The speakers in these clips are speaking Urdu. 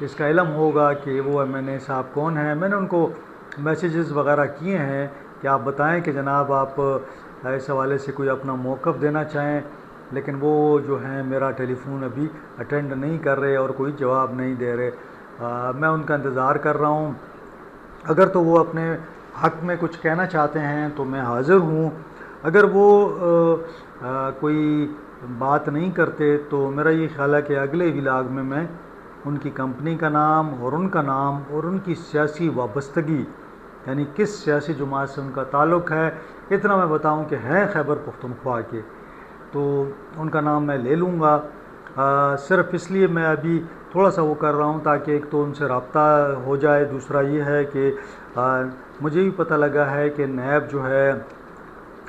اس کا علم ہوگا کہ وہ MNA صاحب کون ہیں۔ میں نے ان کو میسیجز وغیرہ کیے ہیں کہ آپ بتائیں کہ جناب آپ اس حوالے سے کوئی اپنا موقف دینا چاہیں، لیکن وہ جو ہیں میرا ٹیلی فون ابھی اٹینڈ نہیں کر رہے اور کوئی جواب نہیں دے رہے۔ میں ان کا انتظار کر رہا ہوں، اگر تو وہ اپنے حق میں کچھ کہنا چاہتے ہیں تو میں حاضر ہوں، اگر وہ کوئی بات نہیں کرتے تو میرا یہ خیال ہے کہ اگلے ولاگ میں ان کی کمپنی کا نام اور ان کا نام اور ان کی سیاسی وابستگی، یعنی کس سیاسی جماعت سے ان کا تعلق ہے، اتنا میں بتاؤں کہ ہیں خیبر پختونخوا کے، تو ان کا نام میں لے لوں گا۔ صرف اس لیے میں ابھی تھوڑا سا وہ کر رہا ہوں تاکہ ایک تو ان سے رابطہ ہو جائے، دوسرا یہ ہے کہ مجھے بھی پتہ لگا ہے کہ نیب جو ہے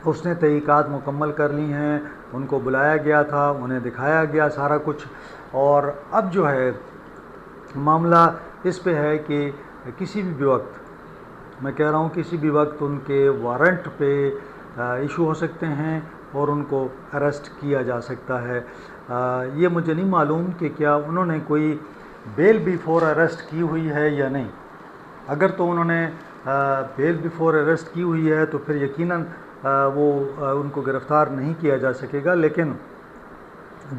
اس نے تحقیقات مکمل کر لی ہیں، ان کو بلایا گیا تھا، انہیں دکھایا گیا سارا کچھ، اور اب جو ہے معاملہ اس پہ ہے کہ کسی بھی وقت، میں کہہ رہا ہوں کسی بھی وقت ان کے وارنٹ پہ ایشو ہو سکتے ہیں اور ان کو اریسٹ کیا جا سکتا ہے۔ یہ مجھے نہیں معلوم کہ کیا انہوں نے کوئی بیل بیفور اریسٹ کی ہوئی ہے یا نہیں۔ اگر تو انہوں نے بیل بیفور اریسٹ کی ہوئی ہے تو پھر یقیناً وہ ان کو گرفتار نہیں کیا جا سکے گا، لیکن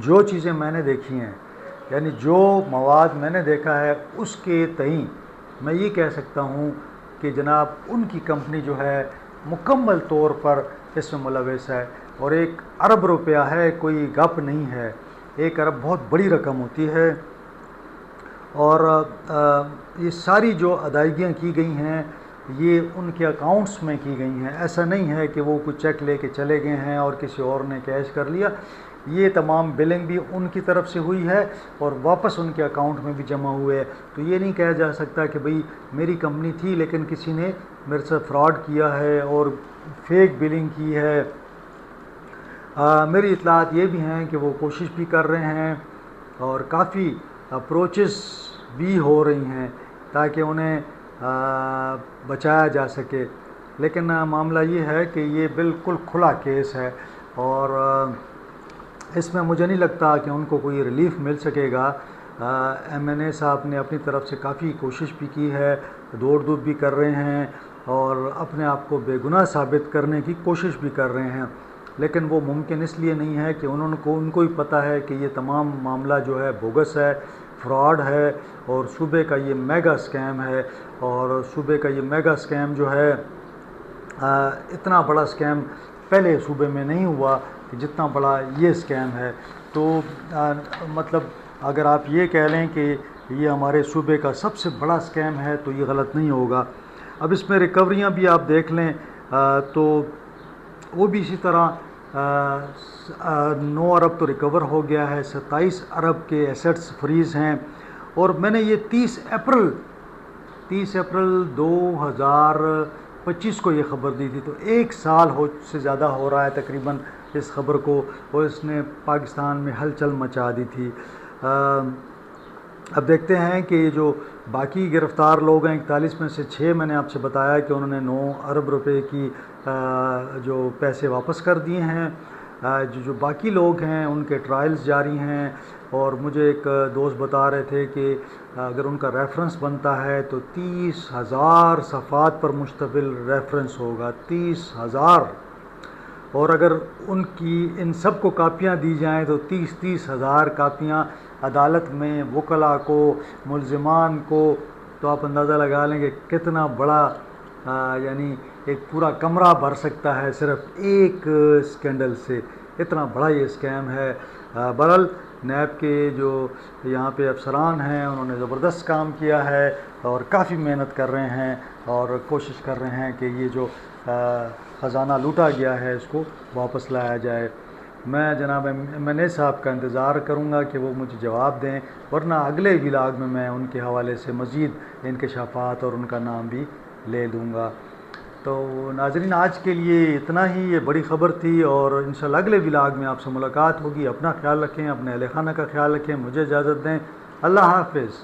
جو چیزیں میں نے دیکھی ہیں، یعنی جو مواد میں نے دیکھا ہے، اس کے تئیں میں یہ کہہ سکتا ہوں کہ جناب ان کی کمپنی جو ہے مکمل طور پر اس میں ملوث ہے، اور 1 ارب روپیہ ہے، کوئی گپ نہیں ہے، 1 ارب بہت بڑی رقم ہوتی ہے، اور یہ ساری جو ادائیگیاں کی گئی ہیں یہ ان کے اکاؤنٹس میں کی گئی ہیں، ایسا نہیں ہے کہ وہ کوئی چیک لے کے چلے گئے ہیں اور کسی اور نے کیش کر لیا۔ یہ تمام بلنگ بھی ان کی طرف سے ہوئی ہے اور واپس ان کے اکاؤنٹ میں بھی جمع ہوئے، تو یہ نہیں کہا جا سکتا کہ بھئی میری کمپنی تھی لیکن کسی نے میرے سے فراڈ کیا ہے اور فیک بلنگ کی ہے۔ میری اطلاعات یہ بھی ہیں کہ وہ کوشش بھی کر رہے ہیں اور کافی اپروچز بھی ہو رہی ہیں تاکہ انہیں بچایا جا سکے، لیکن معاملہ یہ ہے کہ یہ بالکل کھلا کیس ہے، اور اس میں مجھے نہیں لگتا کہ ان کو کوئی ریلیف مل سکے گا۔ MNA صاحب نے اپنی طرف سے کافی کوشش بھی کی ہے، دوڑ دھوپ بھی کر رہے ہیں اور اپنے آپ کو بے گناہ ثابت کرنے کی کوشش بھی کر رہے ہیں، لیکن وہ ممکن اس لیے نہیں ہے کہ ان کو ہی پتہ ہے کہ یہ تمام معاملہ جو ہے بوگس ہے، فراڈ ہے، اور صوبے کا یہ میگا اسکیم ہے، اور صوبے کا یہ میگا اسکیم جو ہے اتنا بڑا اسکیم پہلے صوبے میں نہیں ہوا کہ جتنا بڑا یہ اسکیم ہے۔ تو مطلب اگر آپ یہ کہہ لیں کہ یہ ہمارے صوبے کا سب سے بڑا اسکیم ہے تو یہ غلط نہیں ہوگا۔ اب اس میں ریکوریاں بھی آپ دیکھ لیں تو وہ بھی اسی طرح 9 ارب تو ریکور ہو گیا ہے، 27 ارب کے ایسٹس فریز ہیں، اور میں نے یہ 30 اپریل 2025 کو یہ خبر دی تھی، تو 1 سال سے زیادہ ہو رہا ہے تقریباً اس خبر کو، اور اس نے پاکستان میں ہلچل مچا دی تھی۔ اب دیکھتے ہیں کہ جو باقی گرفتار لوگ ہیں 41 میں سے 6 میں نے آپ سے بتایا کہ انہوں نے 9 ارب روپے کی جو پیسے واپس کر دیے ہیں، جو باقی لوگ ہیں ان کے ٹرائلز جاری ہیں، اور مجھے ایک دوست بتا رہے تھے کہ اگر ان کا ریفرنس بنتا ہے تو 30,000 صفحات پر مشتمل ریفرنس ہوگا، 30,000، اور اگر ان سب کو کاپیاں دی جائیں تو 30,000 کاپیاں عدالت میں وکلاء کو، ملزمان کو، تو آپ اندازہ لگا لیں کہ کتنا بڑا یعنی ایک پورا کمرہ بھر سکتا ہے صرف ایک اسکینڈل سے، اتنا بڑا یہ اسکیم ہے۔ بہرحال نیب کے جو یہاں پہ افسران ہیں انہوں نے زبردست کام کیا ہے اور کافی محنت کر رہے ہیں اور کوشش کر رہے ہیں کہ یہ جو خزانہ لوٹا گیا ہے اس کو واپس لایا جائے۔ میں جناب MNA صاحب کا انتظار کروں گا کہ وہ مجھے جواب دیں، ورنہ اگلے ولاگ میں ان کے حوالے سے مزید انکشافات اور ان کا نام بھی لے لوں گا۔ تو ناظرین آج کے لیے اتنا ہی، یہ بڑی خبر تھی، اور انشاءاللہ اگلے ولاگ میں آپ سے ملاقات ہوگی۔ اپنا خیال رکھیں، اپنے اہل خانہ کا خیال رکھیں، مجھے اجازت دیں، اللہ حافظ۔